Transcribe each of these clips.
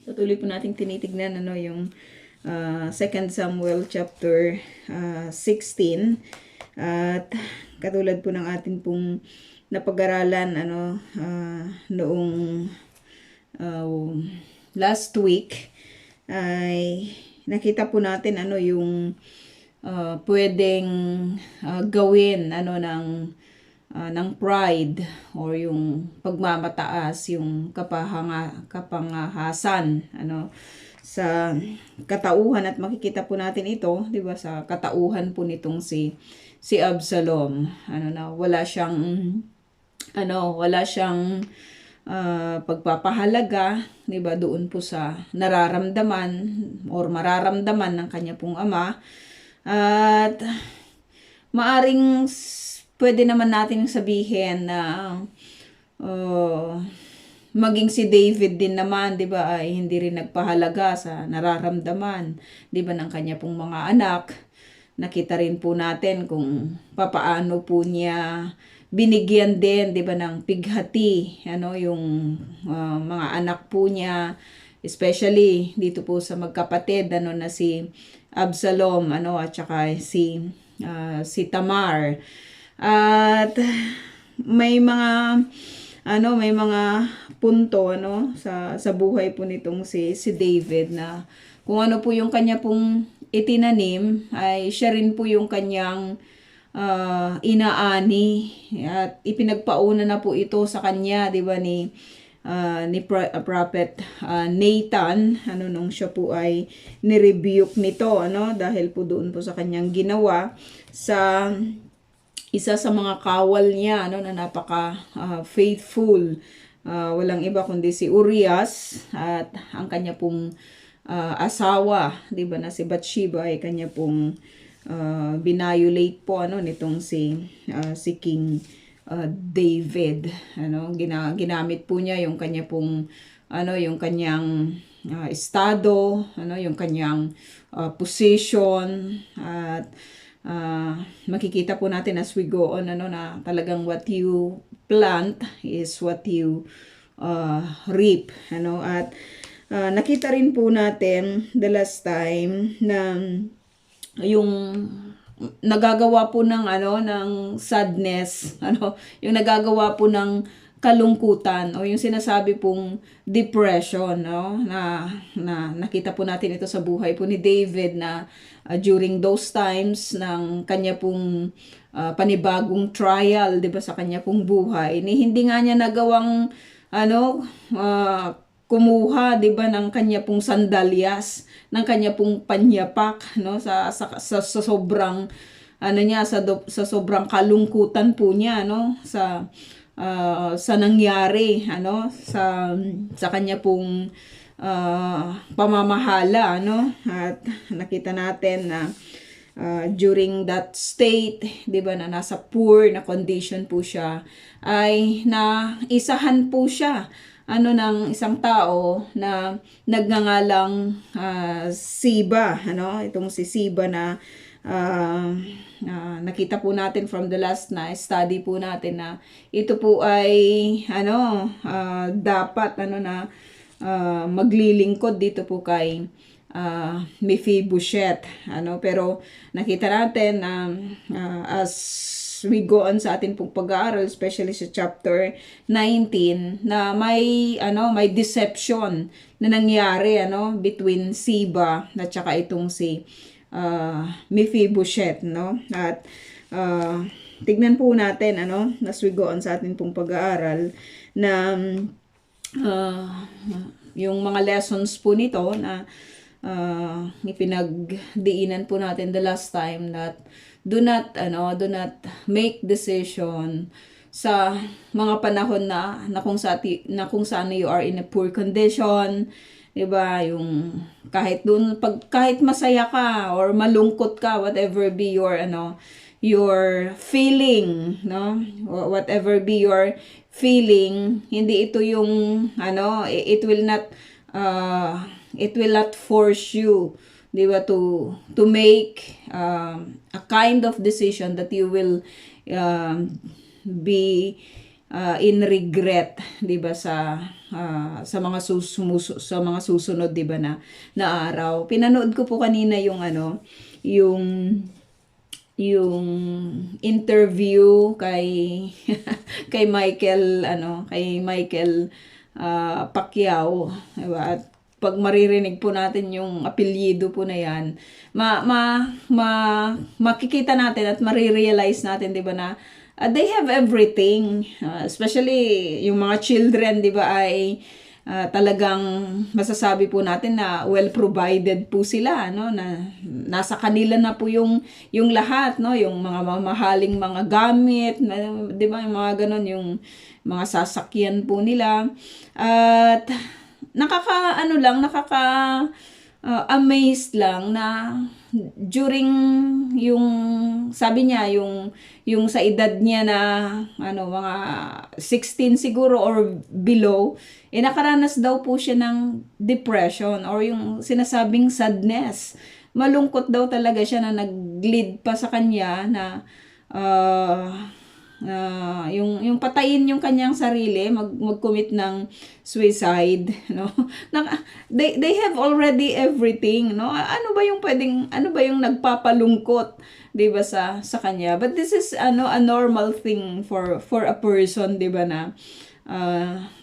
Patuloy po nating tinitignan yung 2 Samuel chapter 16. At katulad po ng atin pong napag-aralan noong last week, ay nakita po natin yung pwedeng gawin ng pride or yung pagmamataas, yung kapangahasan sa katauhan. At makikita po natin ito, 'di ba, sa katauhan po nitong si Absalom. Wala siyang pagpapahalaga, 'di ba, doon po sa nararamdaman or mararamdaman ng kanya pong ama. At maaring pwede naman natin sabihin na maging si David din naman, 'di ba, ay hindi rin nagpahalaga sa nararamdaman, 'di ba, ng kanya pong mga anak. Nakita rin po natin kung papaano po niya binigyan din, 'di ba, ng pighati yung mga anak po niya, especially dito po sa magkapatid na si Absalom at saka si Tamar. At may mga punto sa buhay po nitong si David na kung ano po yung kanya pong itinanim, ay siya rin po yung kanyang inaani at ipinagpauna na po ito sa kanya, 'di ba, ni Prophet Nathan nung siya po ay nirebuke nito dahil po doon po sa kanyang ginawa sa isa sa mga kawal niya na napaka faithful. Walang iba kundi si Urias, at ang kanya pong asawa, 'di ba, na si Bathsheba, ay kanya pong binayolate po nitong si King David. Ginamit po niya yung kanya pong yung kanyang estado, yung kanyang position. At makikita po natin as we go on na talagang what you plant is what you reap. At nakita rin po natin the last time na yung nagagawa po ng sadness, yung nagagawa po ng kalungkutan o yung sinasabi pong depression, na nakita po natin ito sa buhay po ni David na during those times ng kanya pong panibagong trial, 'di ba, sa kanya pong buhay, ni hindi nga niya nagawang kumuha, 'di ba, ng kanya pong sandalyas, ng kanya pong panyapak sa sobrang sa sobrang kalungkutan po niya sa nangyari sa kanya pong pamamahala At nakita natin na during that state, 'di ba, na nasa poor na condition po siya, ay naisahan po siya ng isang tao na nagngangalang Siba, itong si Siba na nakita po natin from the last na study po natin na ito po ay dapat maglilingkod dito po kay Mephibosheth. Pero nakita natin na as we go on sa atin pong pag-aaral, especially sa chapter 19, na may deception na nangyari between Siba at saka itong si Mephibosheth, At tignan po natin as we go on sa atin pong pag-aaral na yung mga lessons po nito na ipinagdiinan po natin the last time, that do not make decision sa mga panahon na kung saan you are in a poor condition, 'di ba? Yung kahit masaya ka or malungkot ka, whatever be your feeling, whatever be your feeling, hindi ito yung it will not force you, 'di ba, to make a kind of decision that you will be in regret, 'di ba, sa mga sa mga susunod, 'di ba, na araw. Pinanood ko po kanina yung yung yung interview kay kay Michael Pacquiao, diba? At pag maririnig po natin yung apelyido po na yan, makikita natin at marirealize natin, di ba, na they have everything. Especially yung mga children, di ba, ay talagang masasabi po natin na well provided po sila, no, na nasa kanila na po yung lahat, no, yung mga mamahaling mga gamit, 'di ba, yung mga ganon, yung mga sasakyan po nila. At nakaka amazed lang na during yung sabi niya yung sa edad niya na mga 16 siguro or below, nakaranas daw po siya ng depression or yung sinasabing sadness. Malungkot daw talaga siya na nag-lead pa sa kanya na yung patayin yung kanyang sarili, mag-commit ng suicide, no? They have already everything, no? Ano ba yung nagpapalungkot, 'di ba, sa kanya? But this is a normal thing for a person, 'di ba, na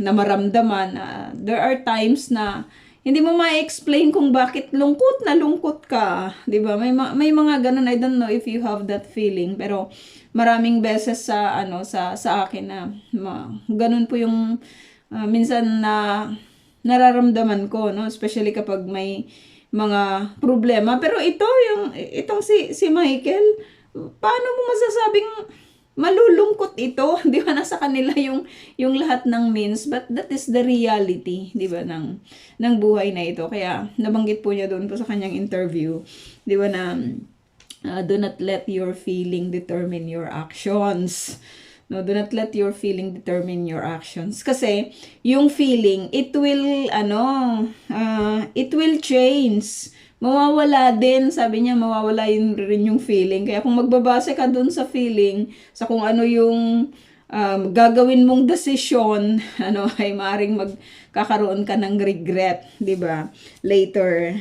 maramdaman. There are times na hindi mo ma-explain kung bakit lungkot ka, 'di ba? May mga ganun, I don't know if you have that feeling, pero maraming beses sa akin na ganun po yung minsan na nararamdaman ko, no, especially kapag may mga problema. Pero itong si Michael, paano mo masasabing malulungkot ito? Di ba, nasa kanila yung lahat ng means, but that is the reality, di ba, ng buhay na ito. Kaya nabanggit po niya doon po sa kanyang interview, di ba, na do not let your feeling determine your actions. No, do not let your feeling determine your actions. Kasi yung feeling, it will change. Mawawala din, sabi niya, mawawala rin yung feeling. Kaya kung magbabase ka dun sa feeling, sa kung ano yung gagawin mong desisyon, ay maaring magkakaroon ka ng regret, 'di ba? Later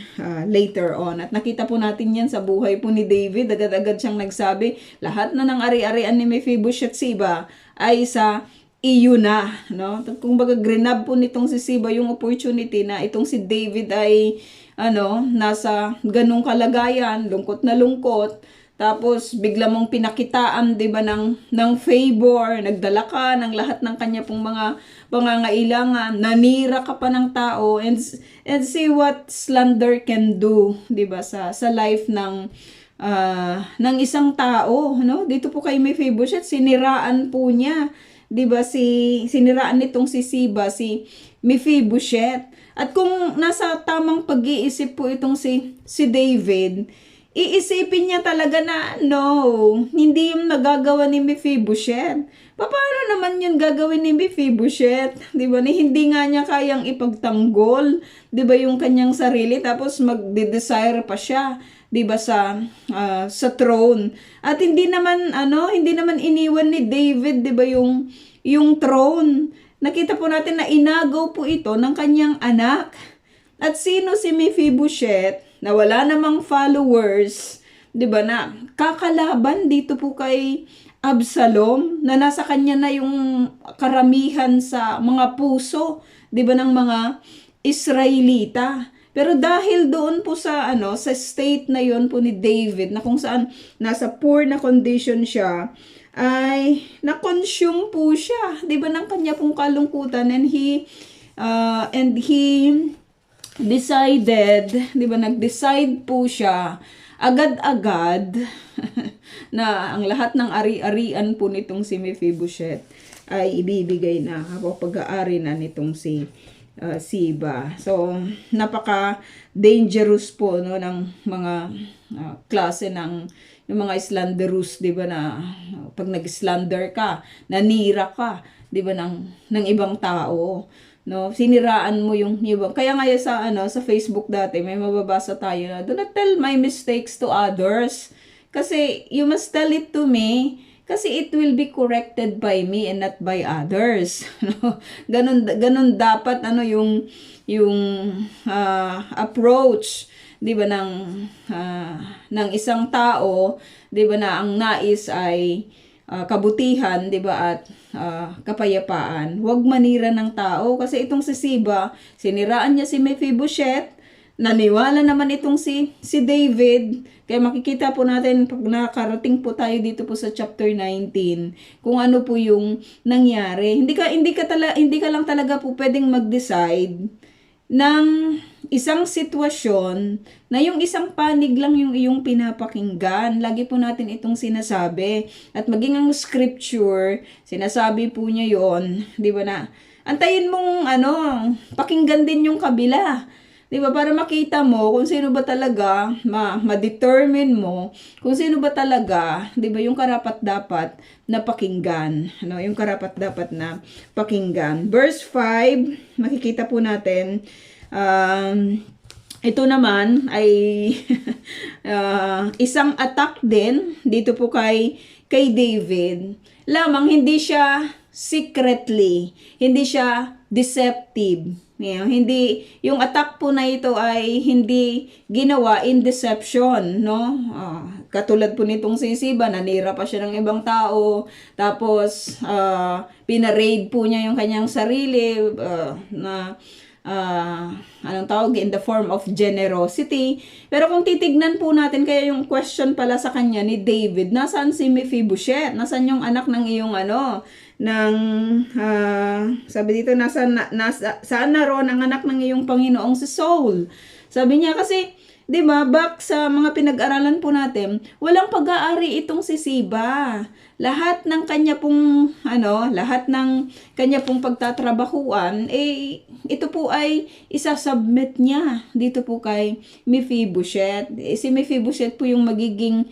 on. At nakita po natin 'yan sa buhay po ni David. Agad-agad siyang nagsabi, lahat na ng ari-arian ni Mephibosheth Siba ay sa iyo na, no? Kung baga grinab po nitong si Siba yung opportunity na itong si David ay nasa ganung kalagayan, lungkot na lungkot. Tapos bigla mong pinakitaan, 'di ba, ng favor, nagdala ka ng lahat ng kanya pong mga pangangailangan, nanira ka pa ng tao, and see what slander can do, 'di ba, sa life ng isang tao, no? Dito po kay Mephibosheth, siniraan po niya, 'di ba, siniraan nitong si Siba si Mephibosheth. At kung nasa tamang pag-iisip po itong si David, iisipin niya talaga na hindi yung nagagawa ni Mephibosheth. Paano naman yun gagawin ni Mephibosheth? 'Di ba? Hindi nga niya kayang ipagtanggol, 'di ba, yung kanyang sarili, tapos magde-desire pa siya, 'di ba, sa throne. At hindi naman iniwan ni David, 'di ba, yung throne. Nakita po natin na inagaw po ito ng kanyang anak. At sino si Mephibosheth na wala namang followers, 'di ba, na kakalaban dito po kay Absalom, na nasa kanya na yung karamihan sa mga puso, 'di ba, ng mga Israelita. Pero dahil doon po sa state na yon po ni David, na kung saan nasa poor na condition siya, ay na-consume po siya, 'di ba, ng kanya pong kalungkutan, and he decided, 'di ba, nag-decide po siya agad-agad na ang lahat ng ari-arian po nitong si Mephibosheth ay ibibigay na pag-aari na nitong si Siba. So napaka-dangerous po, no, ng mga klase ng yung mga slanderous, 'di ba, na pag nag-slander ka, nanira ka, 'di ba, ng ibang tao. No, siniraan mo yung ibang. Kaya nga sa Facebook dati may mababasa tayo na, do not tell my mistakes to others. Kasi you must tell it to me. Kasi it will be corrected by me and not by others. No? Ganun dapat yung approach, 'di ba, ng isang tao, 'di ba, na ang nais ay kabutihan, 'di ba, at kapayapaan. Huwag manira ng tao kasi itong si Siba, siniraan niya si Mephibosheth, naniwala naman itong si David. Kaya makikita po natin pag nakarating po tayo dito po sa chapter 19 kung ano po yung nangyari. Hindi ka lang talaga po pwedeng mag-decide ng isang sitwasyon na yung isang panig lang yung iyong pinapakinggan. Lagi po natin itong sinasabi. At maging ang scripture, sinasabi po niya yon, di ba, na antayin mong pakinggan din yung kabila. Di ba? Para makita mo kung sino ba talaga, ma-determine mo kung sino ba talaga, di ba, yung karapat-dapat na pakinggan. Yung karapat-dapat na pakinggan. Verse 5, makikita po natin, ito naman ay isang attack din dito po kay David. Lamang hindi siya secretly, hindi siya deceptive. Hindi, yung attack po na ito ay hindi ginawa in deception, no? Katulad po nitong si Siba, nanira pa siya ng ibang tao, tapos pinaraid po niya yung kanyang sarili na anong tawag, in the form of generosity. Pero kung titignan po natin, kaya yung question pala sa kanya ni David, nasaan si Mephibosheth? Nasaan yung anak ng iyong sabi dito, saan naroon ang anak ng iyong Panginoong si Saul? Sabi niya kasi, di ba, back sa mga pinag-aralan po natin, walang pag-aari itong si Siba. Lahat ng kanya pong pagtatrabahuan, ito po ay isasubmit niya dito po kay Mephibosheth. Si Mephibosheth po yung magiging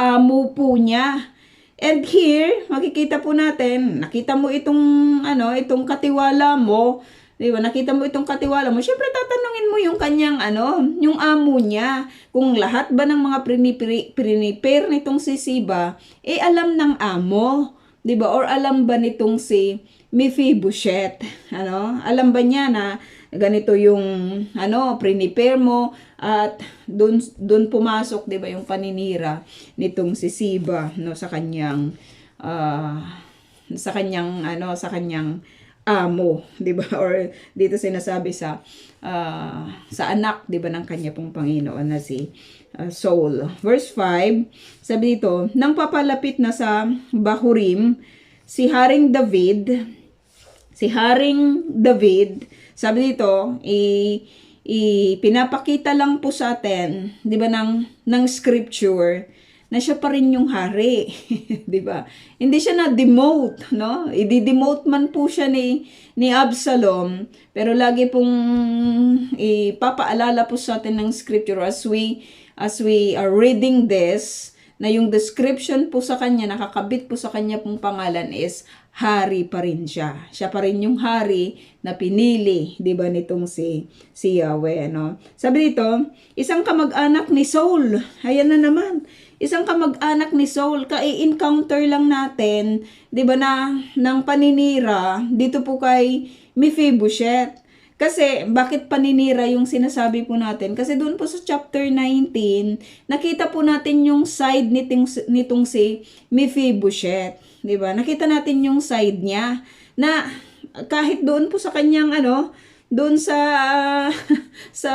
amo po niya. And here, makikita po natin, nakita mo itong katiwala mo, di ba? Nakita mo itong katiwala mo. Syempre tatanungin mo yung kanyang yung amo niya, kung lahat ba ng mga prepare nitong si Siba alam ng amo, di ba? Or alam ba nitong si Mephibosheth? Alam ba niya na ganito yung prepare mo, at doon pumasok, 'di ba, yung paninira nitong si Siba, sa kanyang amo, 'di ba? Or dito sinasabi sa anak, 'di ba, ng kanya pong Panginoon na si Saul. Verse 5, sabi dito, nang papalapit na sa Bahurim si Haring David, sabi dito, pinapakita lang po sa atin, 'di ba, ng scripture na siya pa rin yung hari, 'di ba? Hindi siya na-demote, no? I-demote man po siya ni Absalom, pero lagi pong ipapaalala po sa atin ng scripture as we are reading this, na yung description po sa kanya, nakakabit po sa kanya pong pangalan is hari pa rin siya. Siya pa rin yung hari na pinili, 'di ba, nitong si Yahweh, no? Sabi dito, isang kamag-anak ni Saul. Ayan na naman. Isang kamag-anak ni Saul, ka-encounter lang natin, 'di ba, ng paninira dito po kay Mephibosheth. Kasi bakit paninira yung sinasabi po natin? Kasi doon po sa chapter 19, nakita po natin yung side nitong si Mephibosheth, 'di ba? Nakita natin yung side niya na kahit doon po sa kanyang doon sa sa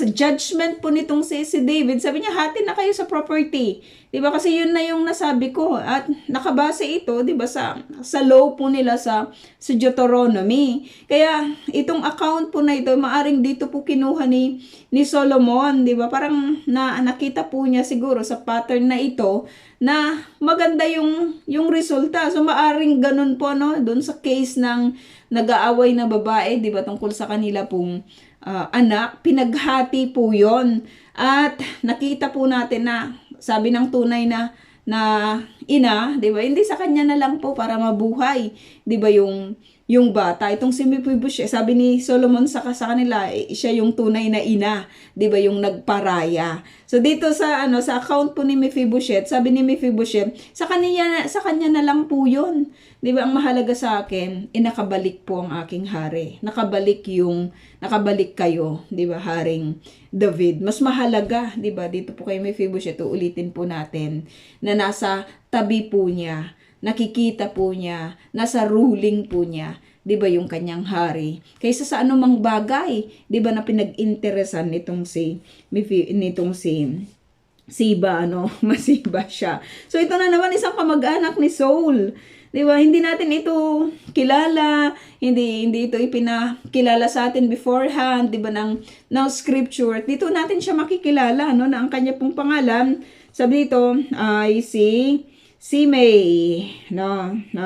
judgment po nitong si David, sabi niya, hati na kayo sa property. 'Di ba? Kasi yun na yung nasabi ko, at nakabase ito, 'di ba, sa law po nila sa Deuteronomy. Kaya itong account po na ito, maaring dito po kinuha ni Solomon, 'di ba? Parang nakita po niya siguro sa pattern na ito na maganda yung resulta. So maaring ganun po, doon sa case ng nag-aaway na babae, 'di ba, tungkol sa kanila pong anak, pinaghati po yon. At nakita po natin na sabi ng tunay na ina, 'di ba, hindi sa kanya na lang po para mabuhay, 'di ba, yung yung bata. Itong si Mephibosheth, sabi ni Solomon sa kanila, siya yung tunay na ina, 'di ba, yung nagparaya. So dito sa sa account po ni Mephibosheth, sabi ni Mephibosheth, sa kanya na lang po 'yon. 'Di ba, ang mahalaga sa akin, nakabalik po ang aking hari. Nakabalik kayo, 'di ba, Haring David. Mas mahalaga, 'di ba, dito po kay Mephibosheth, ulitin po natin na nasa tabi po niya, nakikita po niya, nasa ruling po niya, 'di ba, yung kanyang hari. Kaysa sa anumang bagay, 'di ba, na pinag-interesan nitong si Siba, masiba siya. So ito na naman isang kamag-anak ni Saul. 'Di ba? Hindi natin ito kilala, hindi ito ipinakilala sa atin beforehand, 'di ba, ng scripture. Dito natin siya makikilala, na ang kanya pong pangalan, sabi dito ay si Simei,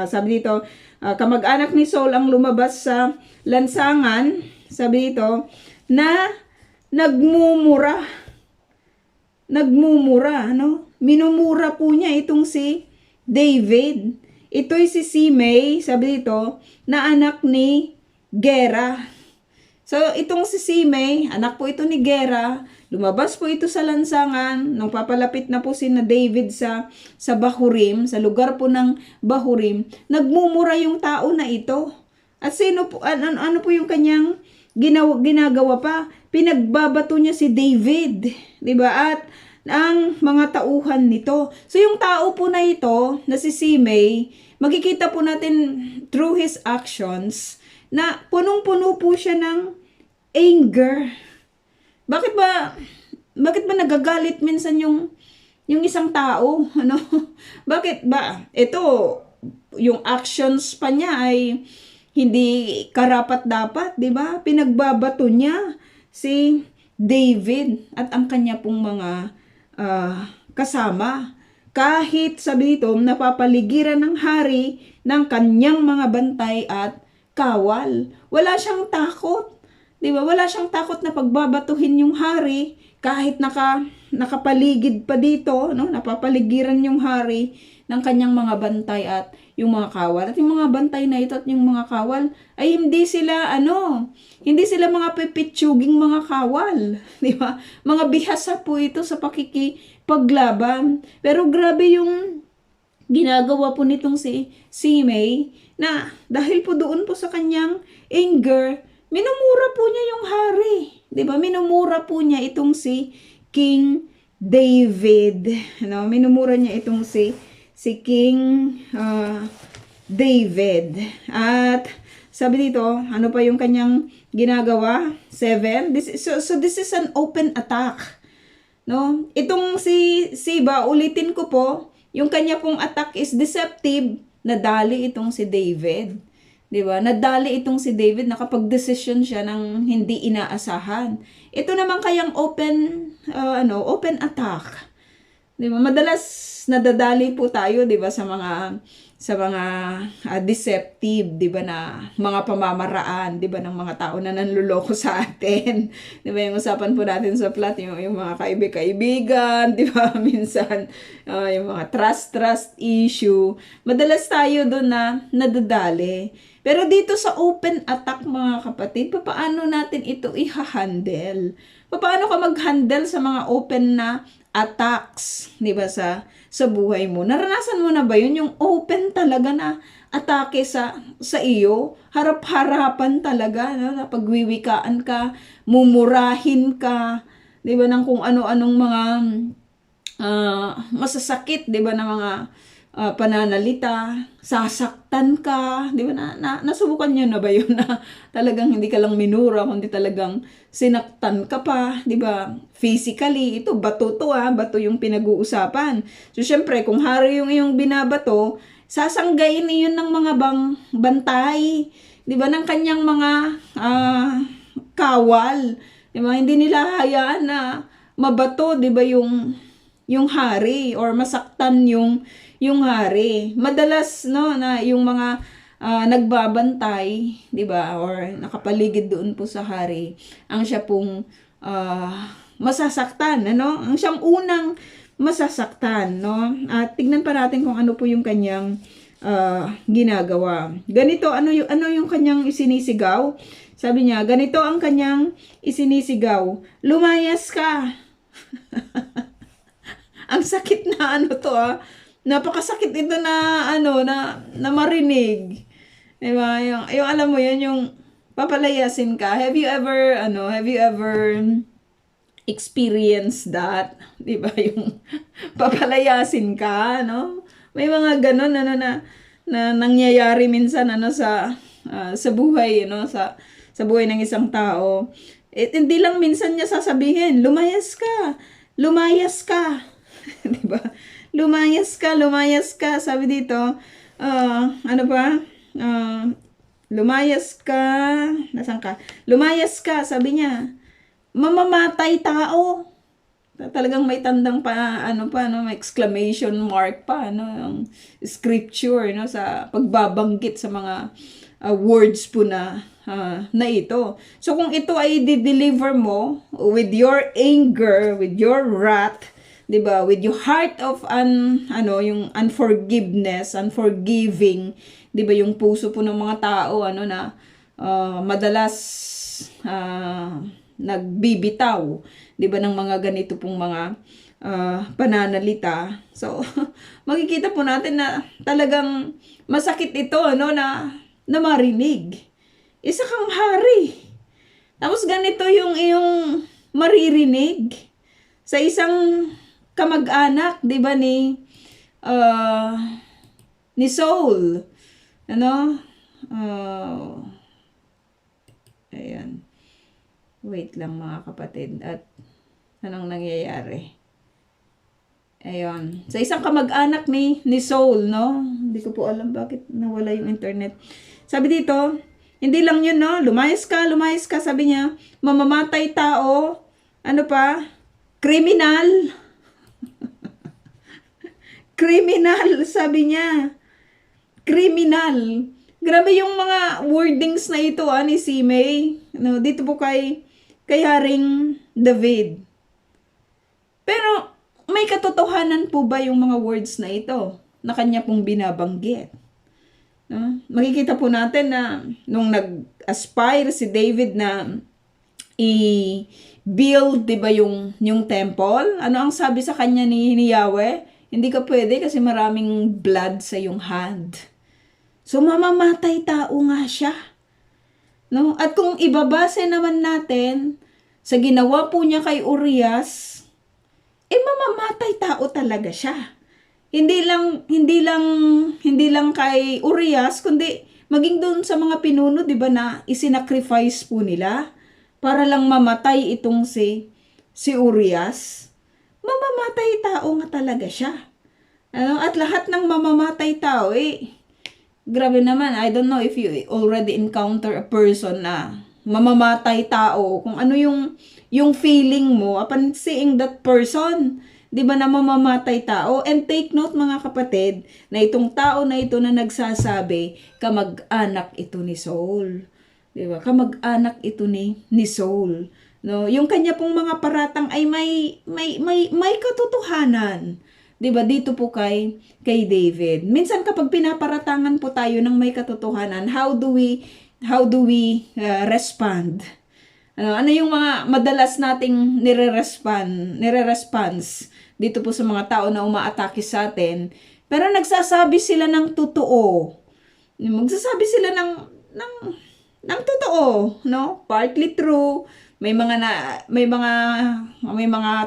sabi dito, kamag-anak ni Saul ang lumabas sa lansangan, sabi dito, na nagmumura, minumura po niya itong si David. Ito'y si Simei, sabi dito, na anak ni Gera. So, itong si Simei, anak po ito ni Gera, lumabas po ito sa lansangan, nung papalapit na po si na David sa Bahurim, sa lugar po ng Bahurim, nagmumura yung tao na ito. At ano po yung kanyang ginagawa pa? Pinagbabato niya si David, 'di ba? At ang mga tauhan nito. So yung tao po na ito, na si Simei, makikita po natin through his actions na punong-puno po siya ng anger. Bakit ba nagagalit minsan yung isang tao, Bakit ba? Ito, yung actions pa niya ay hindi karapat-dapat, 'di ba? Pinagbabato niya si David at ang kanya pong mga kasama. Kahit sabi dito, napapaligiran ng hari ng kanyang mga bantay at kawal. Wala siyang takot. 'Di ba? Wala siyang takot na pagbabatuhin yung hari kahit nakapaligid pa dito, napapaligiran yung hari ng kanyang mga bantay at yung mga kawal. At yung mga bantay na ito at yung mga kawal ay hindi sila mga pipitsuging mga kawal, 'di ba? Mga bihasa po ito sa pakikipaglaban. Pero grabe yung ginagawa po nitong si Simei, na dahil po doon po sa kanyang anger, minumura po niya yung hari, 'di ba? Minumura po niya itong si King David, minumura niya itong si King David. At sabi dito, ano pa yung kanyang ginagawa? 7. So this is an open attack. Itong si Siba, ulitin ko po, yung kanya pong attack is deceptive. Nadali itong si David. 'Di ba? Nadali itong si David, nakapag-decision siya ng hindi inaasahan. Ito naman kayang open attack. 'Di ba? Madalas nadadali po tayo, 'di ba, sa mga deceptive, 'di ba, na mga pamamaraan, 'di ba, ng mga tao na nanloloko sa atin. 'Di ba, yung usapan po natin sa plot, yung mga kaibigan, 'di ba, minsan yung mga trust issue. Madalas tayo doon na nadadali. Pero dito sa open attack, mga kapatid, paano natin ito i-handle? Paano ka mag-handle sa mga open na attacks, 'di ba, sa buhay mo? Naranasan mo na ba 'yun, yung open talaga na atake sa iyo? Harap-harapan talaga, na pagwiwikaan ka, mumurahin ka, 'di ba, ng kung ano-anong mga masasakit, 'di ba, na mga pananalita, sasaktan ka, 'di ba, nasubukan niyo na ba 'yun, na talagang hindi ka lang minura, kundi talagang sinaktan ka pa, 'di ba? Physically, ito bato bato yung pinag-uusapan. So syempre, kung hari yung iyong binabato, sasanggain niyon ng mga bantay, 'di ba, ng kanyang mga kawal, 'di ba? Hindi nila hayaan na mabato, 'di ba, yung hari, or masaktan yung hari. Madalas na yung mga nagbabantay, 'di ba, or nakapaligid doon po sa hari, ang siya pong masasaktan, ang siyang unang masasaktan, At tignan pa natin kung ano po yung kanyang ginagawa. Ganito, ano yung kanyang isinisigaw? Sabi niya, ganito ang kanyang isinisigaw. Lumayas ka. Ang sakit na ano to Napakasakit ito na na marinig. Diba? Yung alam mo yan, yung papalayasin ka. Have you ever experienced that? Diba? Yung papalayasin ka, no? May mga ganon, na nangyayari minsan, sa buhay, sa buhay ng isang tao. Hindi lang minsan niya sasabihin, lumayas ka. Lumayas ka. Diba? Lumayas ka. Sabi dito, lumayas ka. Nasaan ka? Lumayas ka, sabi niya. Mamamatay tao. Talagang may tandang may exclamation mark pa, ang scripture, sa pagbabanggit sa mga words po na ito. So, kung ito ay di-deliver mo with your anger, with your wrath, diba? With your heart of yung unforgiveness, unforgiving, diba? Yung puso po ng mga tao, na madalas nagbibitaw, diba? Ng mga ganito pong mga pananalita. So, makikita po natin na talagang masakit ito, na marinig. Isa kang hari. Tapos ganito yung iyong maririnig sa isang kamag-anak, 'di ba, ni Saul. Ayan. Wait lang mga kapatid. At anong nangyayari? Ayun. Sa isang kamag-anak ni Saul, Hindi ko po alam bakit nawala yung internet. Sabi dito, hindi lang yun, lumayas ka, sabi niya. Mamamatay tao. Ano pa? Kriminal. Kriminal, sabi niya. Kriminal. Grabe yung mga wordings na ito, ni Simei. Dito po kay Haring David. Pero, may katotohanan po ba yung mga words na ito na kanya pong binabanggit? Makikita po natin na nung nag-aspire si David na i-build, diba, yung temple, ano ang sabi sa kanya ni Yahweh? Hindi ka pwede kasi maraming blood sa iyong hand. So, mamamatay tao nga siya. At kung ibabase naman natin sa ginawa po niya kay Urias, mamamatay tao talaga siya. Hindi lang kay Urias, kundi maging doon sa mga pinuno, 'di ba, na isinacrifice po nila para lang mamatay itong si Urias. Mamamatay tao nga talaga siya. At lahat ng mamamatay tao, grabe naman. I don't know if you already encounter a person na mamamatay tao. Kung ano yung feeling mo upon seeing that person, di ba, na mamamatay tao. And take note mga kapatid, na itong tao na ito na nagsasabi, kamag-anak ito ni Saul. Di ba? Kamag-anak ito ni Saul. Yung kanya pong mga paratang ay may katotohanan. 'Di ba? Dito po kay David. Minsan kapag pinaparatangan po tayo ng may katotohanan, how do we respond? Ano yung mga madalas nating nire-response dito po sa mga tao na umaatake sa atin? Pero nagsasabi sila ng totoo. Magsasabi sila ng totoo, Partly true. May mga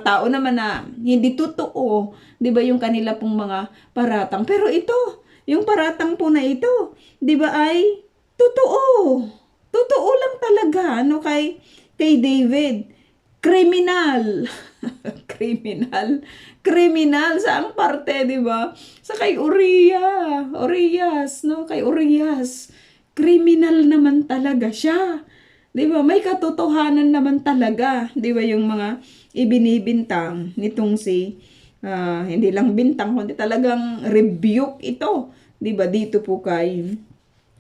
tao naman na hindi totoo, 'di ba, yung kanila pong mga paratang. Pero ito, yung paratang po na ito, 'di ba, ay totoo. Totoo lang talaga kay David. Kriminal. Kriminal sa ang parte, 'di ba? Sa kay Urias, kay Urias. Kriminal naman talaga siya. 'Di ba? May katotohanan naman talaga, 'di ba, yung mga ibinibintang nitong hindi lang bintang kundi talagang rebuke ito, 'di ba, dito po kay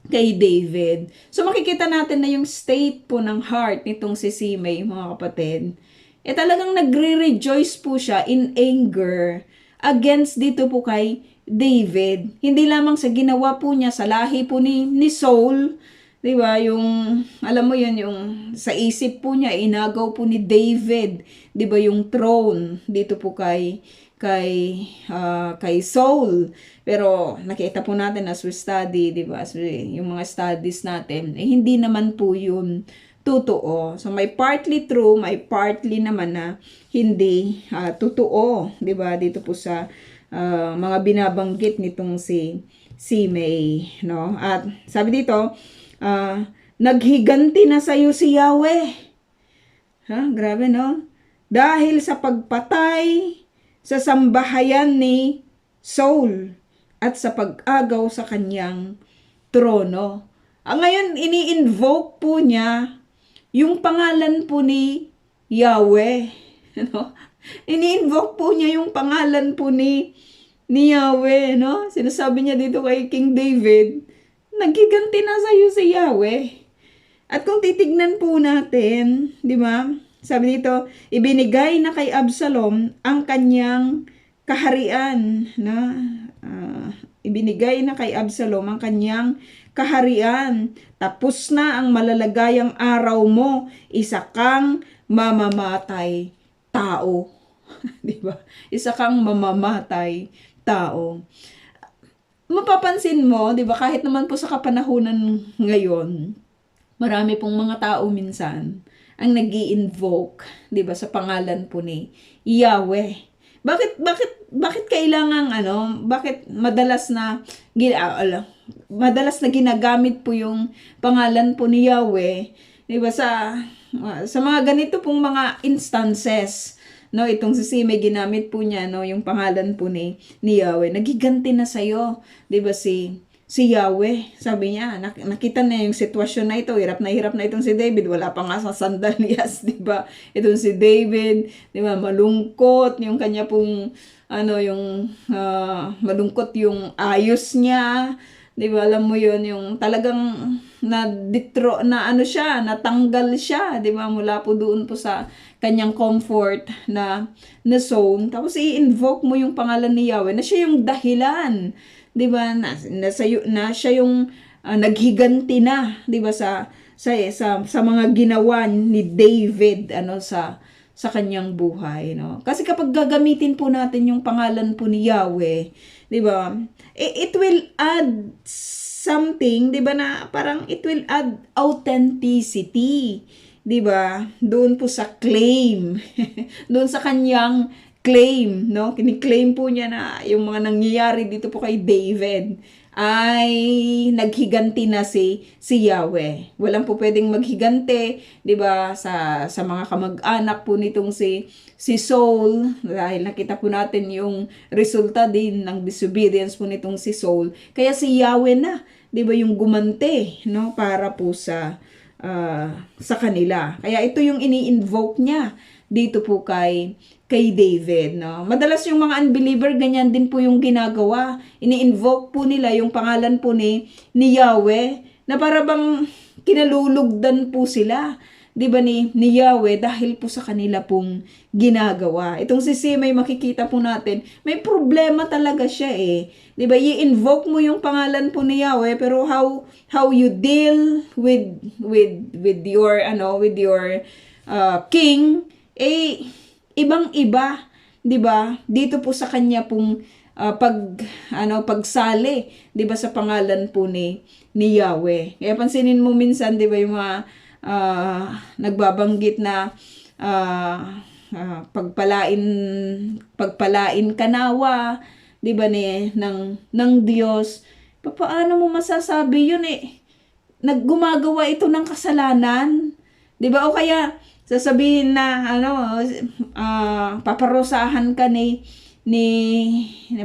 David. So makikita natin na yung state po ng heart nitong si Simei, mga kapatid, talagang nagre-rejoice po siya in anger against dito po kay David. Hindi lamang sa ginawa po niya sa lahi po ni Saul, 'di ba? Yung alam mo 'yun, yung sa isip po niya inagaw po ni David, 'di ba, yung throne dito po kay Saul. Pero nakita po natin as we study, 'di ba? Yung mga studies natin, hindi naman po 'yun totoo. So may partly true, may partly naman na hindi totoo, 'di ba? Dito po sa mga binabanggit nitong si May, no? At sabi dito, naghiganti na sa iyo si Yahweh. Grabe, no? Dahil sa pagpatay sa sambahayan ni Saul at sa pag-agaw sa kanyang trono. Ngayon, ini-invoke po niya yung pangalan po ni Yahweh. No? Ini-invoke po niya yung pangalan po ni Yahweh. No? Sinasabi niya dito kay King David, naghiganti na sa iyo si Yahweh. At kung titignan po natin, di ba? Sabi dito, ibinigay na kay Absalom ang kanyang kaharian. Na, ibinigay na kay Absalom ang kanyang kaharian. Tapos na ang malalagayang araw mo, isa kang mamamatay tao. Di ba? Isa kang mamamatay tao. Mapapansin mo, di ba, kahit naman po sa kapanahunan ngayon, marami pong mga tao minsan ang nag-i-invoke, 'di ba, sa pangalan po ni Yahweh. Bakit kailangan bakit madalas na ginagamit po yung pangalan po ni Yahweh, 'di ba, sa mga ganito pong mga instances, no? Itong si Simei, ginamit po niya, no, yung pangalan po ni Yahweh. Nagiganti na sa iyo, 'di ba, si Yahweh. Sabi niya, nakita na yung sitwasyon na ito. Hirap na itong si David. Wala pa nga sa sandalias, di ba? Itong si David, di ba? Malungkot yung kanya pong, malungkot yung ayos niya. Di ba? Alam mo yun, yung talagang natanggal siya, di ba? Mula po doon po sa kanyang comfort na zone. Tapos i-invoke mo yung pangalan ni Yahweh na siya yung dahilan, 'di ba, na siya yung naghiganti na, 'di ba, sa mga ginawa ni David sa kanyang buhay, no? Kasi kapag gagamitin po natin yung pangalan po ni Yahweh, 'di ba, it will add something, 'di ba, na parang it will add authenticity, 'di ba, doon po sa claim doon sa kanyang claim, no? Kini-claim po niya na yung mga nangyayari dito po kay David ay naghiganti na si Yahweh. Walang po pwedeng maghiganti, 'di ba, sa mga kamag-anak po nitong si Saul, dahil nakita po natin yung resulta din ng disobedience po nitong si Saul. Kaya si Yahweh na, 'di ba, yung gumante, no, para po sa kanila. Kaya ito yung ini-invoke niya dito po kay David, no? Madalas yung mga unbeliever, ganyan din po yung ginagawa. Ini-invoke po nila yung pangalan po ni Yahweh, na para bang kinalulugdan po sila, 'di ba, ni Yahweh, dahil po sa kanila pong ginagawa. Itong si Simei, makikita po natin, may problema talaga siya, 'di ba? I-invoke mo yung pangalan po ni Yahweh, pero how you deal with your king, ibang-iba, 'di ba? Dito po sa kanya pong pagsali, 'di ba, sa pangalan po ni Yahweh. Kaya pansinin mo minsan, 'di ba, yung mga nagbabanggit na pagpalain ka nawa, 'di ba, ng Diyos. Paano mo masasabi yun, naggumagawa ito ng kasalanan, 'di ba? O kaya sasabihin na paparusahan ka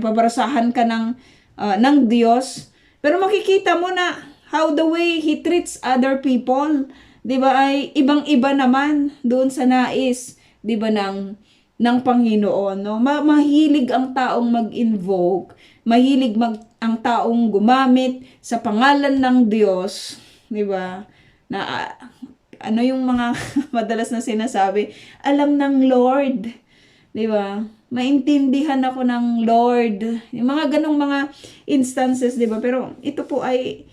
paparusahan ka ng Diyos. Pero makikita mo na how the way He treats other people, 'di ba, ay ibang-iba naman doon sa nais, 'di ba, ng Panginoon, no? Mahilig ang taong mag-invoke, mahilig ang taong gumamit sa pangalan ng Diyos, 'di ba? Na yung mga madalas na sinasabi, alam ng Lord, 'di ba? maintindihan ako ng Lord. Yung mga ganong mga instances, di ba? Pero ito po ay,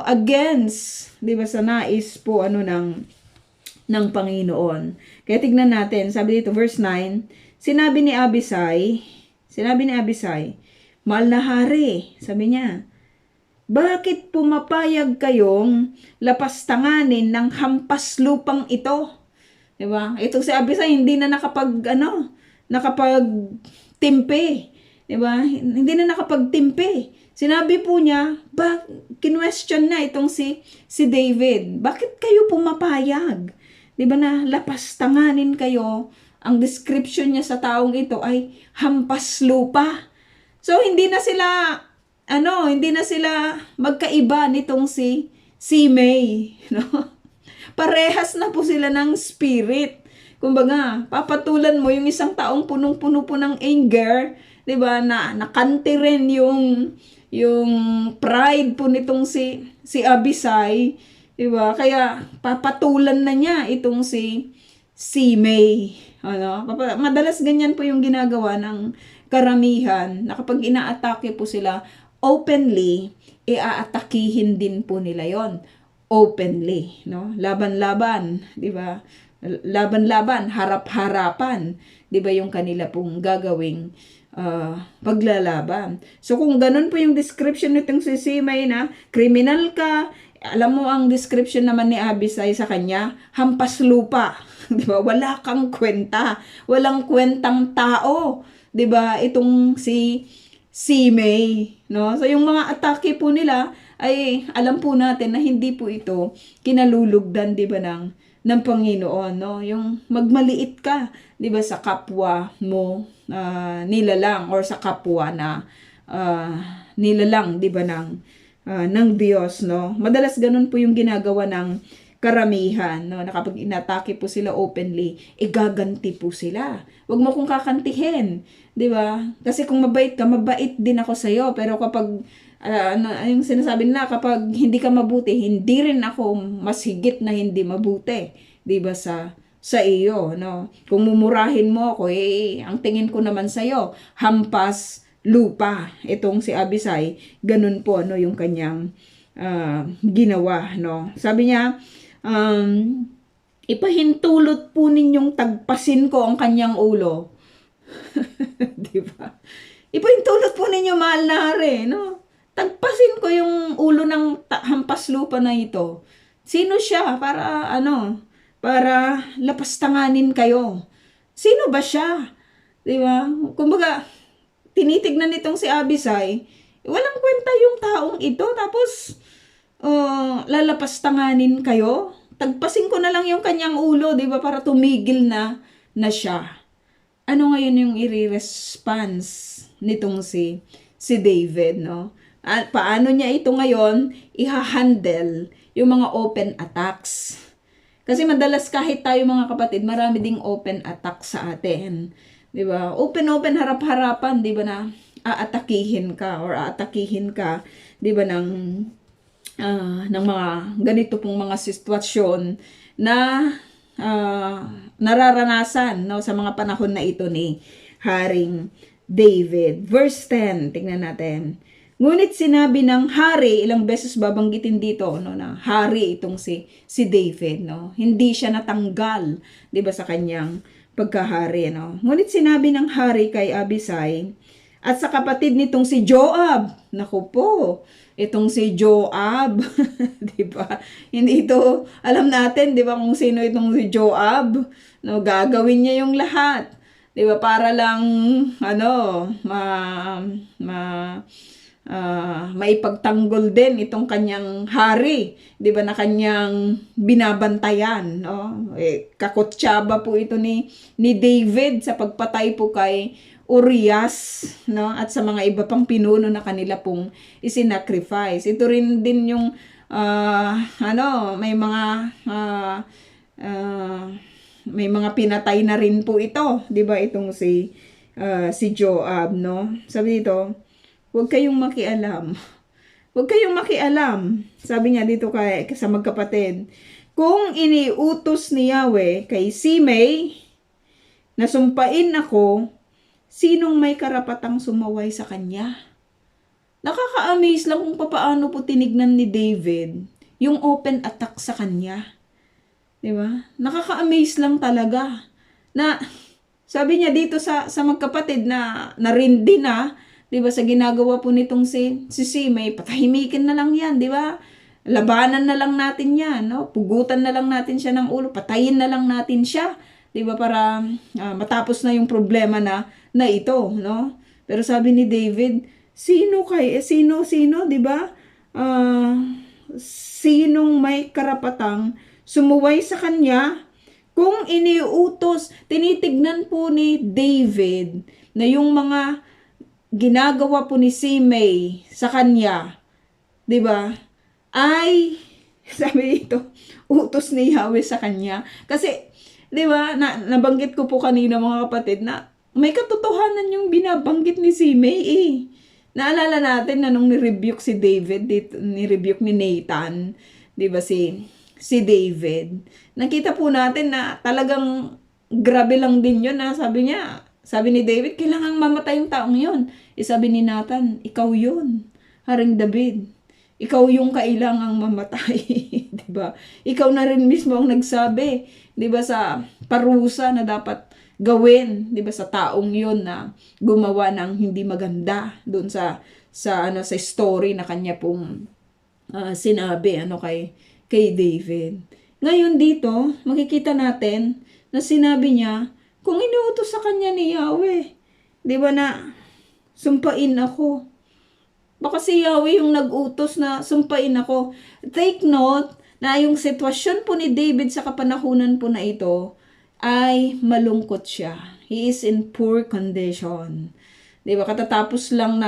against, di ba, sa nais po, ng Panginoon. Kaya tignan natin, sabi dito, verse 9, sinabi ni Abisai, mahal na hari, sabi niya, bakit pumapayag kayong lapastanganin ng hampas lupang ito? Diba? Itong si Abisai hindi na nakapagtimpe. Diba? Hindi na nakapagtimpe. Sinabi po niya, kinwestiyon na itong si David. Bakit kayo pumapayag? Diba na lapastanganin kayo? Ang description niya sa taong ito ay hampas lupa. So, hindi na sila magkaiba nitong si Simei, no? Parehas na po sila ng spirit. Kumbaga, papatulan mo yung isang taong punong-puno po ng anger, 'di ba? Na nakanti rin yung pride po nitong si Abisai, 'di ba? Kaya papatulan na niya itong si Simei. Madalas ganyan po yung ginagawa ng karamihan na kapag inaatake po sila openly, iaatakihin din po nila yon openly, no? Laban-laban, 'di ba? Laban-laban, harap-harapan, 'di ba, yung kanila pong gagawing paglalaban. So kung ganun po yung description nitong si Simei na kriminal ka, alam mo ang description naman ni Abisai sa kanya, hampas lupa, 'di ba? Wala kang kwenta, walang kwentang tao, 'di ba? Itong si Simei, no? So yung mga atake po nila ay alam po natin na hindi po ito kinalulugdan, 'di ba, ng Panginoon, no? Yung magmaliit ka, 'di ba, sa kapwa mo nilalang or sa kapwa na nilalang, 'di ba, ng Diyos, no? Madalas ganun po yung ginagawa ng karamihan, no? Na kapag inatake po sila openly, gaganti po sila. Huwag mo kong kakantihin, 'di ba? Kasi kung mabait ka, mabait din ako sa iyo. Pero kapag yung sinasabi nila, kapag hindi ka mabuti, hindi rin ako mas higit na hindi mabuti, 'di ba, sa iyo, no? Kung mumurahin mo ako, ang tingin ko naman sa iyo, hampas lupa. Itong si Abisai, ganun po, no, yung kanyang ginawa, no? Sabi niya, ipahintulot po ninyong tagpasin ko ang kanyang ulo. Di ba? Ipahintulot po ninyo, mahal na hari, no? Tagpasin ko yung ulo ng hampas lupa na ito. Sino siya para para lapastanganin kayo? Sino ba siya? Di ba? Kumbaga, tinitignan nitong si Abisai, walang kwenta yung taong ito, tapos lalapastanganin kayo? Tagpasin ko na lang yung kanyang ulo, di ba, para tumigil na siya. Ano ngayon yung i-response nitong si David, no? At paano niya ito ngayon i-handle yung mga open attacks? Kasi madalas kahit tayo mga kapatid, marami ding open attack sa atin. 'Di ba? Open harap-harapan, 'di ba, na aatakihin ka, 'di ba, ng mga ganito pong mga sitwasyon na nararanasan, no, sa mga panahon na ito ni Haring David. Verse 10, tingnan natin. Ngunit sinabi ng hari, ilang beses babanggitin dito, no, na hari itong si David, no. Hindi siya natanggal, 'di ba, sa kanyang pagkahari, no. Ngunit sinabi ng hari kay Abisai at sa kapatid nitong si Joab. Naku po, itong si Joab, 'di ba? Hindi ito alam natin, 'di ba, kung sino itong si Joab, no. Gagawin niya yung lahat, 'di ba, para lang maipagtanggol din itong kanyang hari, 'di ba, na kanyang binabantayan, no? Kakutsaba po ito ni David sa pagpatay po kay Urias, no, at sa mga iba pang pinuno na kanila pong isinacrifice. Ito rin din yung may mga pinatay na rin po ito, 'di ba, itong si Joab, no? Sabi dito, huwag kayong makialam. Huwag kayong makialam. Sabi niya dito sa magkapatid, kung iniutos ni Yahweh kay Simei na sumpain ako sinong may karapatang sumaway sa kanya? Nakaka-amaze lang kung paano po tinignan ni David yung open attack sa kanya. Di ba? Nakaka-amaze lang talaga na sabi niya dito sa magkapatid na narindi na, 'di ba, sa ginagawa po nitong si Simay, patahimikin na lang 'yan, 'di ba? Labanan na lang natin 'yan, no? Pugutan na lang natin siya ng ulo, patayin na lang natin siya, 'di ba, para matapos na yung problema na ito, no? Pero sabi ni David, sino, 'di ba? Sinong may karapatang sumuway sa kanya? Kung iniuutos, tinitignan po ni David na yung mga ginagawa po ni Simei sa kanya, 'di ba? Ay sabi dito, utos ni Yahweh sa kanya. Kasi 'di ba, nabanggit ko po kanina mga kapatid na may katotohanan yung binabanggit ni Simei eh. Naalala natin na nung ni-rebuke si David, ni-rebuke ni Nathan, 'di ba, si David. Nakita po natin na talagang grabe lang din yun na sabi ni David, kailangang mamatay yung taong yun. Sabi ni Nathan, ikaw yun, Haring David. Ikaw yung kailangang mamatay. Diba? Ikaw na rin mismo ang nagsabi, diba, sa parusa na dapat gawin, diba, sa taong yun na gumawa ng hindi maganda doon sa story na kanya pong sinabi kay David. Ngayon dito, makikita natin na sinabi niya, kung inuutos sa kanya ni Yahweh, di ba, na sumpain ako. Baka si Yahweh yung nag-utos na sumpain ako. Take note na yung sitwasyon po ni David sa kapanahunan po na ito ay malungkot siya. He is in poor condition. Di ba, katatapos lang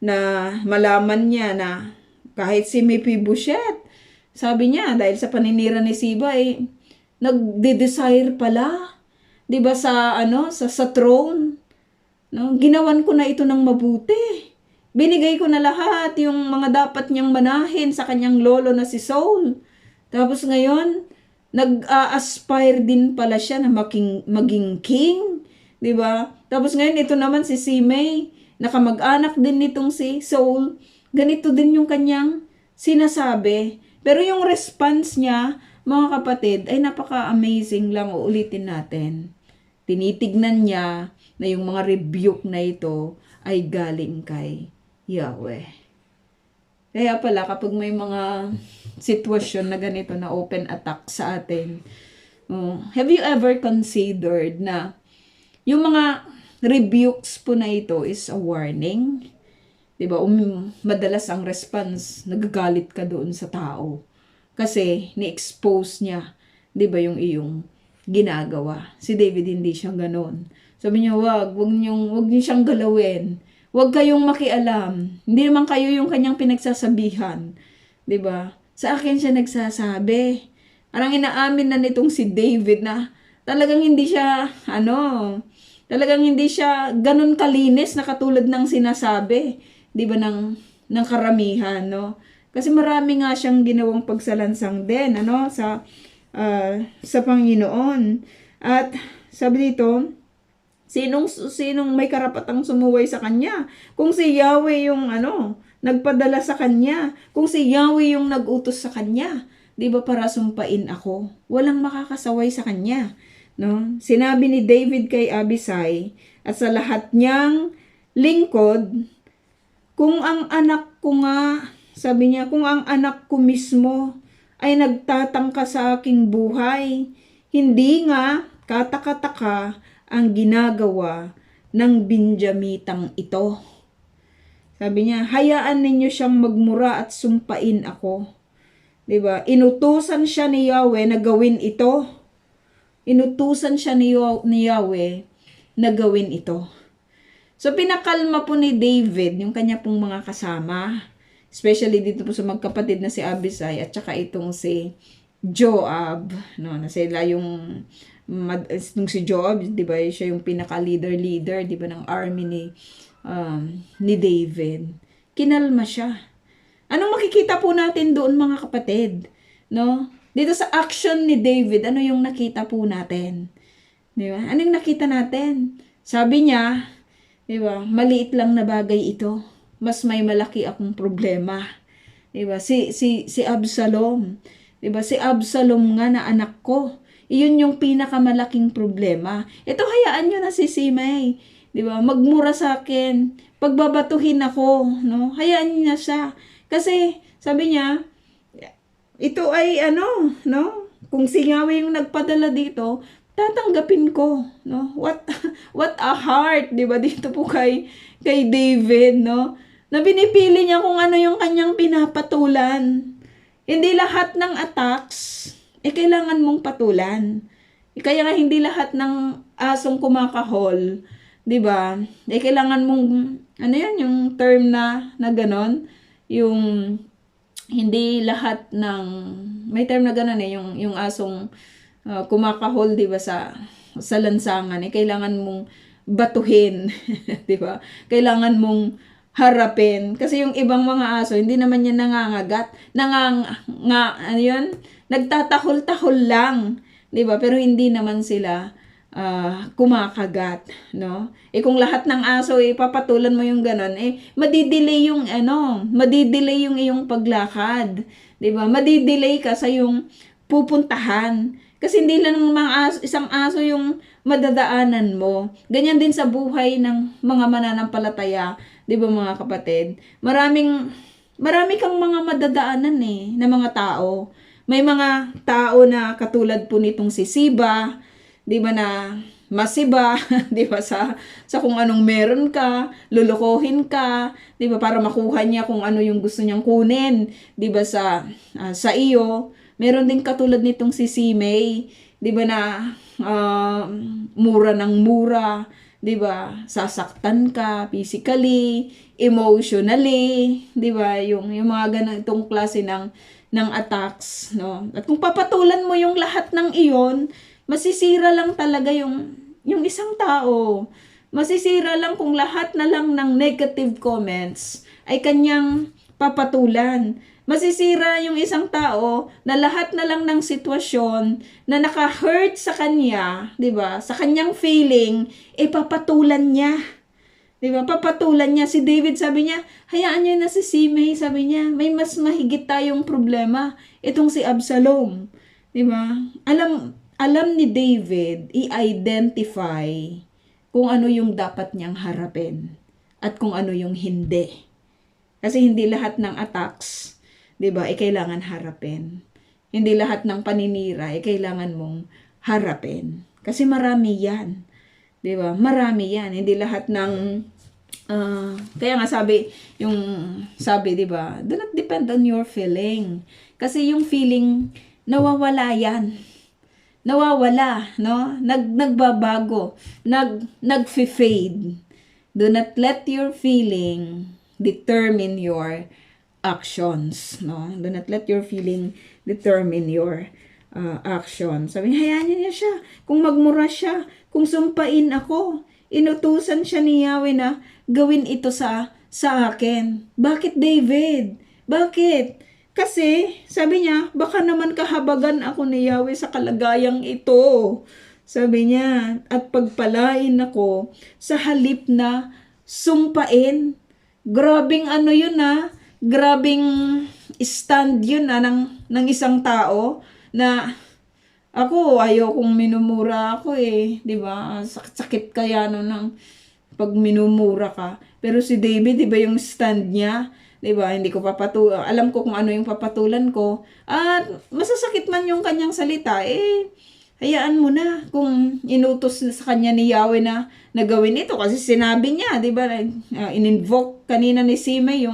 na malaman niya na kahit si Mephibosheth, sabi niya, dahil sa paninira ni Siba, nagde-desire pala, 'di ba, sa throne, no? Ginawan ko na ito ng mabuti. Binigay ko na lahat yung mga dapat niyang manahin sa kanyang lolo na si Saul. Tapos ngayon, nag-aspire din pala siya na maging king, 'di ba? Tapos ngayon ito naman si Simei, nakamag-anak din nitong si Saul. Ganito din yung kanyang sinasabi. Pero yung response niya, mga kapatid, ay napaka-amazing lang. Uulitin natin. Tinitignan niya na yung mga rebuke na ito ay galing kay Yahweh. Kaya pala, kapag may mga sitwasyon na ganito na open attack sa atin, have you ever considered na yung mga rebukes po na ito is a warning? Diba, madalas ang response, nagagalit ka doon sa tao. Kasi, ni-expose niya, diba, yung iyong ginagawa. Si David hindi siya ganoon. Sabi niya, wag niyo siyang galawin. Wag kayong makialam. Hindi naman kayo yung kanyang pinagsasabihan. Diba? Sa akin siya nagsasabi. Parang inaamin na nitong si David na talagang hindi siya, talagang hindi siya ganun kalinis na katulad ng sinasabi. 'Di ba, ng karamihan, no? Kasi marami nga siyang ginawang pagsalansang din, sa Panginoon. At sabi dito, sinong may karapatang sumuway sa kanya? Kung si Yahweh yung nagpadala sa kanya, kung si Yahweh yung nag-utos sa kanya, 'di ba, para sumpain ako, walang makakasaway sa kanya, no? Sinabi ni David kay Abisai at sa lahat niyang lingkod, kung ang anak ko nga, sabi niya, kung ang anak ko mismo ay nagtatangka sa aking buhay, hindi nga kataka-taka ang ginagawa ng Benjamitang ito. Sabi niya, hayaan ninyo siyang magmura at sumpain ako. 'Di ba? Inutusan siya ni Yahweh na gawin ito. Inutusan siya ni Yahweh na gawin ito. So, pinakalma po ni David yung kanya pong mga kasama. Especially dito po sa magkapatid na si Abisai at saka itong si Joab. No, na sila yung si Joab, di ba, siya yung pinaka-leader, di ba, ng army ni David. Kinalma siya. Anong makikita po natin doon, mga kapatid? No? Dito sa action ni David, ano yung nakita po natin? Di ba? Anong nakita natin? Sabi niya, di ba, maliit lang na bagay ito. Mas may malaki akong problema. Di ba? Si Absalom. Di ba? Si Absalom nga na anak ko. Iyon yung pinakamalaking problema. Ito, hayaan nyo na si Simei. Di ba? Magmura sa akin. Pagbabatuhin ako. No? Hayaan nyo na siya. Kasi, sabi niya, ito ay no? Kung si Yahweh yung nagpadala dito, tatanggapin ko, no? What a heart, 'di ba? Dito po kay David, no? Na pinipili niya kung ano yung kanyang pinapatulan. Hindi lahat ng attacks kailangan mong patulan. Kaya nga hindi lahat ng asong kumakahol, 'di ba? Kailangan mong yung term na ganon, yung hindi lahat ng may term na gano'n yung asong kumakahol, 'di ba, sa lansangan, kailangan mong batuhin, 'di ba? Kailangan mong harapin kasi yung ibang mga aso hindi naman yan nangangagat, nagtatahol-tahol lang, 'di ba? Pero hindi naman sila kumakagat, no? Kung lahat ng aso papatulan mo yung ganon, madidelay yung madidelay yung iyong paglakad, 'di ba? Madidelay ka sa yung pupuntahan. Kasi hindi lang isang aso yung madadaanan mo. Ganyan din sa buhay ng mga mananampalataya, 'di ba mga kapatid? Marami kang mga madadaanan na mga tao. May mga tao na katulad po nitong si Siba, 'di ba, na masiba, 'di ba, sa kung anong meron ka, lulukohin ka, 'di ba, para makuha niya kung ano yung gusto niyang kunin, 'di ba, sa iyo. Meron din katulad nitong si Simei, 'di ba, na mura ng mura, 'di ba, sasaktan ka physically, emotionally, 'di ba, yung mga ganitong klase ng attacks, no? At kung papatulan mo yung lahat ng iyon, masisira lang talaga yung isang tao. Masisira lang kung lahat na lang ng negative comments ay kanyang papatulan. Masisira yung isang tao na lahat na lang ng sitwasyon na naka-hurt sa kanya, 'di ba? Sa kanyang feeling, papatulan niya. 'Di ba? Papatulan niya. Si David, sabi niya, hayaan niyo na si Simei, sabi niya, may mas mahigit tayong problema, itong si Absalom. 'Di ba? Alam ni David i-identify kung ano yung dapat niyang harapin at kung ano yung hindi. Kasi hindi lahat ng attacks, 'di ba, kailangan harapin. Hindi lahat ng paninira kailangan mong harapin. Kasi marami 'yan. 'Di ba? Marami 'yan. Hindi lahat ng kaya nga sabi, 'di ba? Do not depend on your feeling. Kasi yung feeling nawawala 'yan. Nawawala, no? Nagbabago, nag-fade. Do not let your feeling determine your actions, no? Do not let your feeling determine your actions. Sabi niya, hayaan niya siya. Kung magmura siya, kung sumpain ako, inutusan siya ni Yahweh na gawin ito sa akin. Bakit, David? Bakit? Kasi, sabi niya, baka naman kahabagan ako ni Yahweh sa kalagayang ito. Sabi niya, at pagpalain ako sa halip na sumpain. Grabing yun grabing stand yun ng isang tao na ako, ayaw kong minumura ako 'di ba? Sakit kaya ng pag minumura ka. Pero si David, 'di ba, yung stand niya, 'di ba? Hindi ko alam ko kung ano yung papatulan ko. At masasakit man yung kanyang salita, hayaan mo na kung inutos sa kanya ni Yahweh na gawin ito kasi sinabi niya, 'di ba? In-invoke kanina ni Simei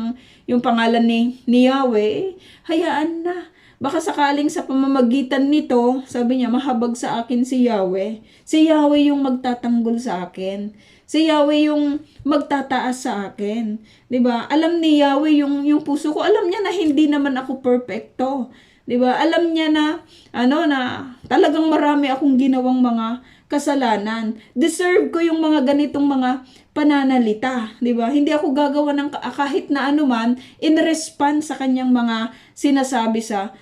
yung pangalan ni Yahweh. Hayaan na. Baka sakaling sa pamamagitan nito, sabi niya, mahabag sa akin si Yahweh. Si Yahweh yung magtatanggol sa akin. Si Yahweh yung magtataas sa akin. 'Di ba? Alam ni Yahweh yung puso ko. Alam niya na hindi naman ako perfecto. 'Di ba? Alam niya na na talagang marami akong ginawang mga kasalanan. Deserve ko yung mga ganitong mga pananalita, 'di ba? Hindi ako gagawa ng kahit na anuman in response sa kanyang mga sinasabi sa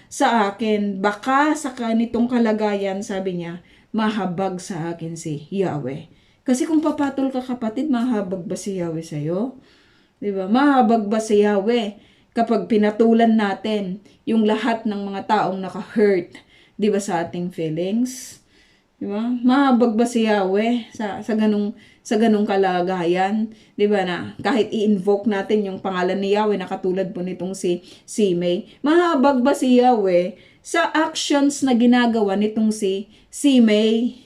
akin. Baka sa kanitong kalagayan, sabi niya, mahabag sa akin si Yahweh. Kasi kung papatol ka kapatid, mahabag ba si Yahweh sa'yo? Diba? Mahabag ba si Yahweh kapag pinatulan natin yung lahat ng mga taong naka-hurt, diba, sa ating feelings? Diba? Mahabag ba si Yahweh sa ganung kalagayan? Diba na kahit i-invoke natin yung pangalan ni Yahweh na katulad po nitong si May, mahabag ba si Yahweh sa actions na ginagawa nitong si May?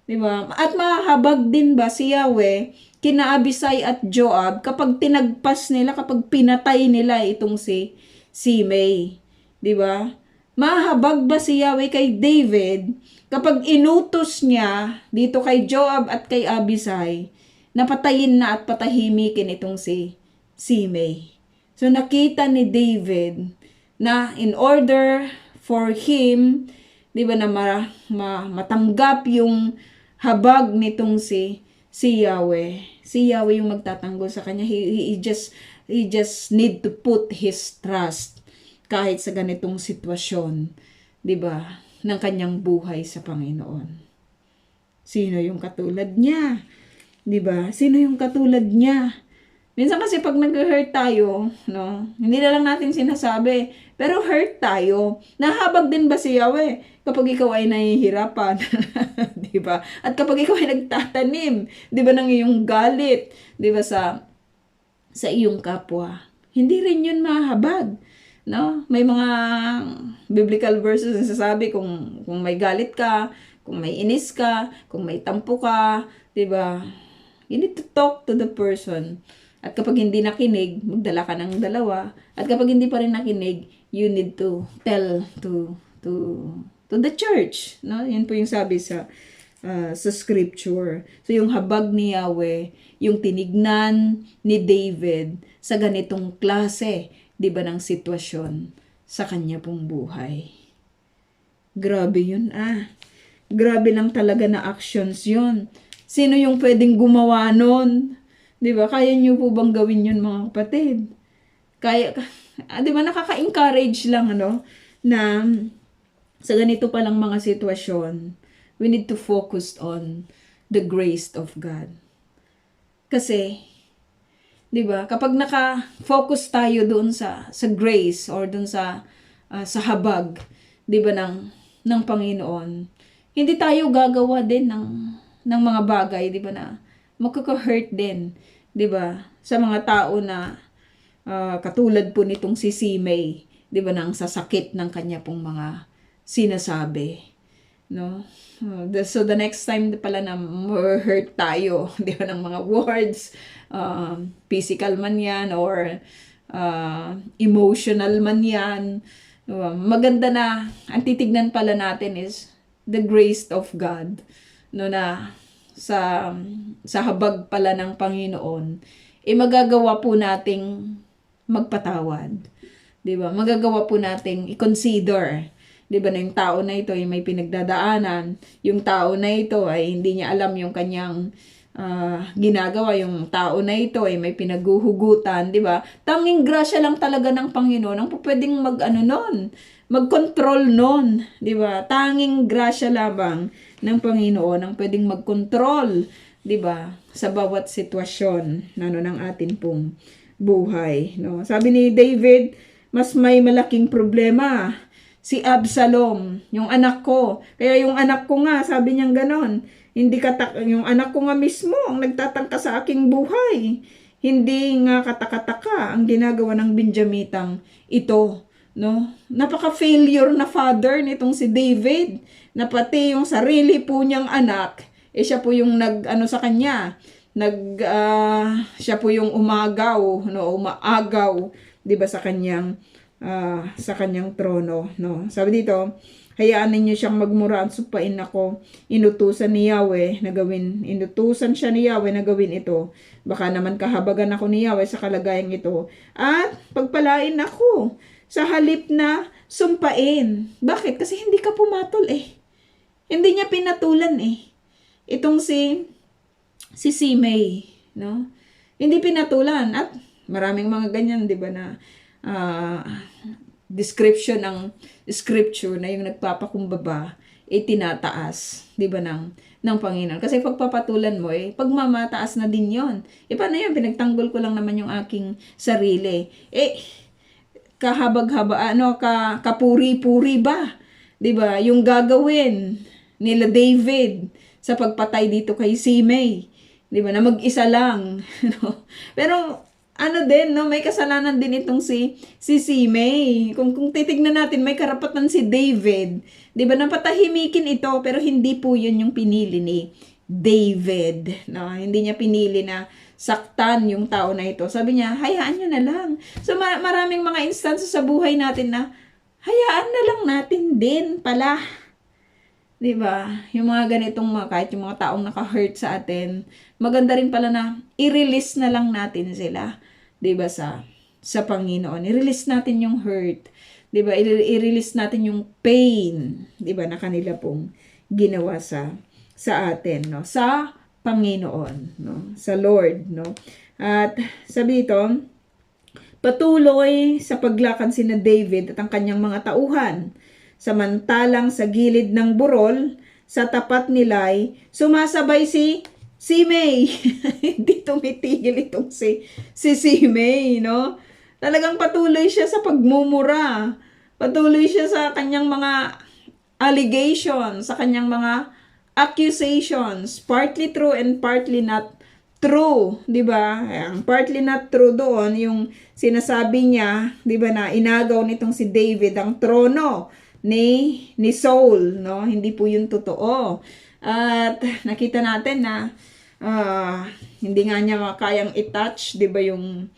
Diba? At mahabag din ba si Yahweh kina Abisai at Joab kapag tinagpas nila, kapag pinatay nila itong si May? Diba? Mahabag ba si Yahweh kay David kapag inutos niya dito kay Joab at kay Abisai na patayin na at patahimikin itong si May? So nakita ni David na in order for him, di ba, na matanggap yung habag nitong si Yahweh. Si Yahweh yung magtatanggol sa kanya. He just need to put his trust kahit sa ganitong sitwasyon, di ba, ng kanyang buhay sa Panginoon. Sino yung katulad niya? Di ba? Sino yung katulad niya? Minsan kasi pag nag-hurt tayo, no, hindi na lang natin sinasabi, pero hurt tayo. Nahabag din ba si Yahweh kapag ikaw ay nahihirapan? Di ba? At kapag ikaw ay nagtatanim, di ba, ng iyong galit, di ba, sa iyong kapwa, hindi rin yun mahabag. No? May mga biblical verses na sasabi kung may galit ka, kung may inis ka, kung may tampo ka, di ba? You need to talk to the person. At kapag hindi nakinig, magdala ka ng dalawa. At kapag hindi pa rin nakinig, you need to tell to the church. No? Yan po yung sabi sa scripture. So yung habag ni Yahweh, yung tinignan ni David sa ganitong klase, di ba, ng sitwasyon sa kanya pong buhay. Grabe yun Grabe lang talaga na actions yun. Sino yung pwedeng gumawa nun? Di ba? Kaya nyo po bang gawin yun, mga kapatid? Di ba, nakaka-encourage lang, na sa ganito palang mga sitwasyon, we need to focus on the grace of God. Kasi, di ba, kapag naka-focus tayo doon sa grace or doon sa habag, di ba, ng Panginoon, hindi tayo gagawa din ng mga bagay, di ba, na magkaka-hurt din, di ba, sa mga tao na katulad po nitong si May, di ba, nang sasakit ng kanya pong mga sinasabi, no? So the next time pala na hurt tayo, di ba, ng mga words, physical man yan or emotional man yan, maganda na ang titignan pala natin is the grace of God, no, na sa habag pala ng Panginoon, magagawa po nating magpatawad. 'Di ba? Magagawa po nating i-consider, 'di ba, na yung tao na ito ay may pinagdadaanan, yung tao na ito ay hindi niya alam yung kanyang ginagawa, yung tao na ito ay may pinaghuhugutan, 'di ba? Tanging grasya lang talaga ng Panginoon ang pwedeng mag-control nun, 'di ba? Tanging grasya lamang ng Panginoon ang pwedeng mag-control, 'di ba, sa bawat sitwasyon ng atin pong buhay, no? Sabi ni David, mas may malaking problema si Absalom, yung anak ko. Kaya yung anak ko nga, sabi niya ganon, yung anak ko nga mismo ang nagtatangka sa aking buhay. Hindi nga katakataka ang ginagawa ng Benjamitang ito, no? Napaka-failure na father nitong si David, na pati yung sarili po niyang anak, siya po yung sa kanya, siya po yung umaagaw, umaagaw, 'di ba, sa kanyang trono, no? Sabi dito, hayaan ninyo siyang magmura at supain ako. Inutusan siya ni Yahweh na gawin ito. Baka naman kahabagan ako ni Yahweh sa kalagayang ito. At pagpalain ako sa halip na sumpain. Bakit? Kasi hindi ka pumatol Hindi niya pinatulan itong si May, no? Hindi pinatulan. At maraming mga ganyan, 'di ba, na description ng scripture na yung nagpapakumbaba, itinataas, 'di ba, ng Panginoon. Kasi pagpapatulan mo, pagmamataas na din 'yon. Paano 'yan? Pinagtanggol ko lang naman yung aking sarili. Kahabag-haba, kapuri-puri ba? 'Di ba? Yung gagawin nila David sa pagpatay dito kay Simei, 'di ba? Na mag-isa lang, no? Pero din, no, may kasalanan din itong si Simei. Kung titignan natin, may karapatan si David, 'di ba? Napatahimikin ito, pero hindi po 'yun yung pinili ni David, no? Hindi niya pinili na saktan yung tao na ito. Sabi niya, hayaan niyo na lang. So maraming mga instances sa buhay natin na hayaan na lang natin din pala. 'Di ba? Yung mga ganitong kahit yung mga taong naka-hurt sa atin, maganda rin pala na i-release na lang natin sila, 'di ba, sa Panginoon. I-release natin yung hurt, 'di ba? I-release natin yung pain, 'di ba, na kanila pong ginawa sa atin, no? Sa Panginoon, no? Sa Lord, no? At sabi dito, patuloy sa paglakad sina David at ang kanyang mga tauhan. Samantalang sa gilid ng burol, sa tapat nila'y sumasabay si Simei. Hindi tumitigil itong si Simei, no? Talagang patuloy siya sa pagmumura. Patuloy siya sa kanyang mga allegations, sa kanyang mga accusations, partly true and partly not true, 'di ba? Ang partly not true doon yung sinasabi niya, 'di ba, na inagaw nitong si David ang trono ni Saul, no? Hindi po 'yun totoo. At nakita natin na hindi nga niya makayang i-touch, 'di ba, yung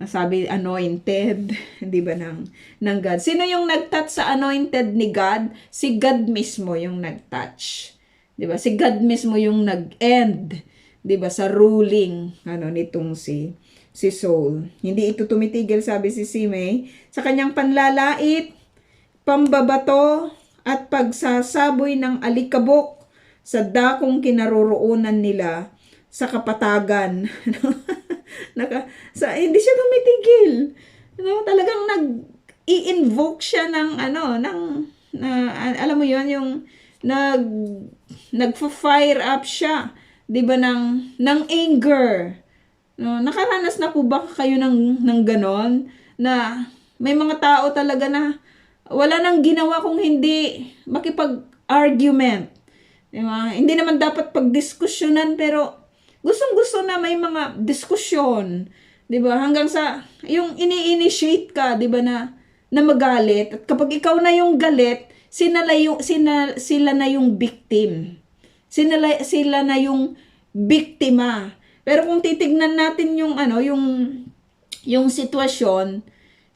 sabi anointed, 'di ba, ng God. Sino yung nag-touch sa anointed ni God? Si God mismo yung nag-touch. 'Di ba? Si God mismo yung nag-end, 'di ba, sa ruling nitong si Saul. Hindi ito tumitigil, sabi si Simei, sa kanyang panlalait, pambabato at pagsasaboy ng alikabok sa dakong kinaroroonan nila sa kapatagan. Hindi siya tumitigil. No, talagang nag-i-invoke siya ng alam mo 'yon, yung nagfa-fire up siya, 'di ba, ng anger. No, nakaranas na po ba kayo ng ganon, na may mga tao talaga na wala nang ginawa kung hindi makipag-argument, 'di ba? Hindi naman dapat pagdiskusyonan, pero gustong-gusto na may mga diskusyon, 'di ba? Hanggang sa yung ini-initiate ka, 'di ba, na magalit, at kapag ikaw na yung galit, sila na yung victim. Sila na yung biktima. Pero kung titignan natin yung yung sitwasyon,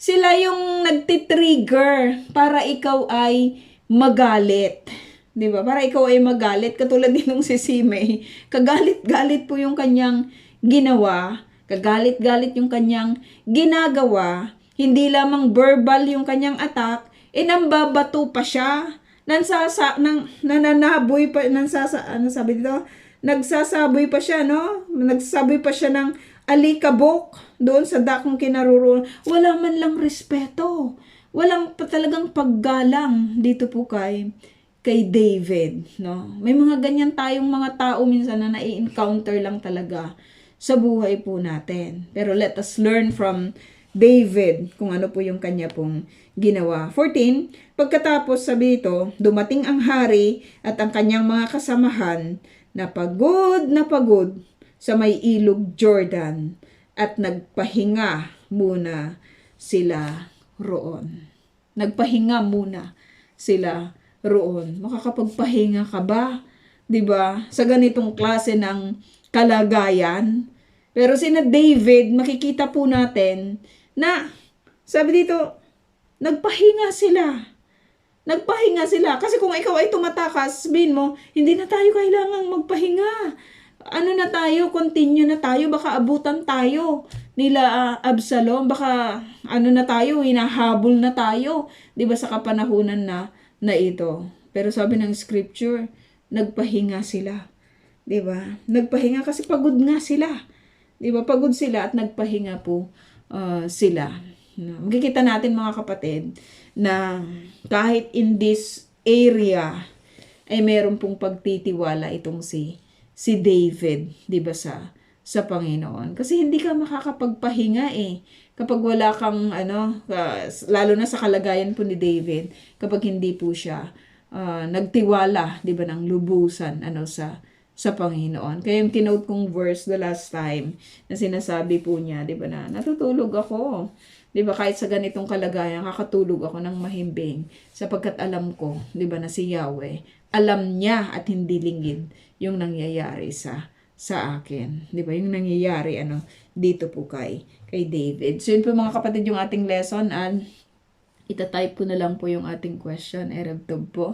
sila yung nagtitrigger para ikaw ay magalit. 'Di ba? Para ikaw ay magalit, katulad din ng si Simei. Kagalit-galit po yung kanyang ginawa, kagalit-galit yung kanyang ginagawa. Hindi lamang verbal yung kanyang attack, nambabato pa siya, nananaboy pa, nagsasaboy pa siya, no? Nagsasaboy pa siya ng alikabok doon sa dakong kinaroroon. Wala man lang respeto. Walang talagang paggalang dito po kay David, no? May mga ganyan tayong mga tao minsan na nai-encounter lang talaga sa buhay po natin. Pero let us learn from David kung ano po yung kanya pong ginawa. 14, pagkatapos sabi ito, dumating ang hari at ang kanyang mga kasamahan na pagod sa may ilog Jordan, at nagpahinga muna sila roon. Nagpahinga muna sila roon. Makakapagpahinga ka ba? 'Di ba? Sa ganitong klase ng kalagayan. Pero sina David, makikita po natin na sabi dito, nagpahinga sila. Nagpahinga sila. Kasi kung ikaw ay tumatakas, sabihin mo, hindi na tayo kailangang magpahinga. Ano na tayo, continue na tayo, baka abutan tayo nila Absalom, baka na tayo, hinahabol na tayo, 'di ba, sa kapanahunan na ito. Pero sabi ng scripture, nagpahinga sila. 'Di ba? Nagpahinga kasi pagod nga sila. 'Di ba? Pagod sila at nagpahinga po sila. Makikita natin, mga kapatid, na kahit in this area, ay meron pong pagtitiwala itong si David, 'di ba, sa Panginoon. Kasi hindi ka makakapagpahinga eh kapag wala kang lalo na sa kalagayan po ni David, kapag hindi po siya nagtiwala, 'di ba, ng lubusan sa Panginoon. Kaya yung kinote kong verse the last time na sinasabi po niya, 'di ba, na natutulog ako. 'Di ba, kahit sa ganitong kalagayan, kakatulog ako ng mahimbing sapagkat alam ko, 'di ba, na si Yahweh, alam niya at hindi lingid yung nangyayari sa akin. 'Di ba? Yung nangyayari dito po kay David. So yun po mga kapatid yung ating lesson, and itatype ko na lang po yung ating question. Erev Tov po.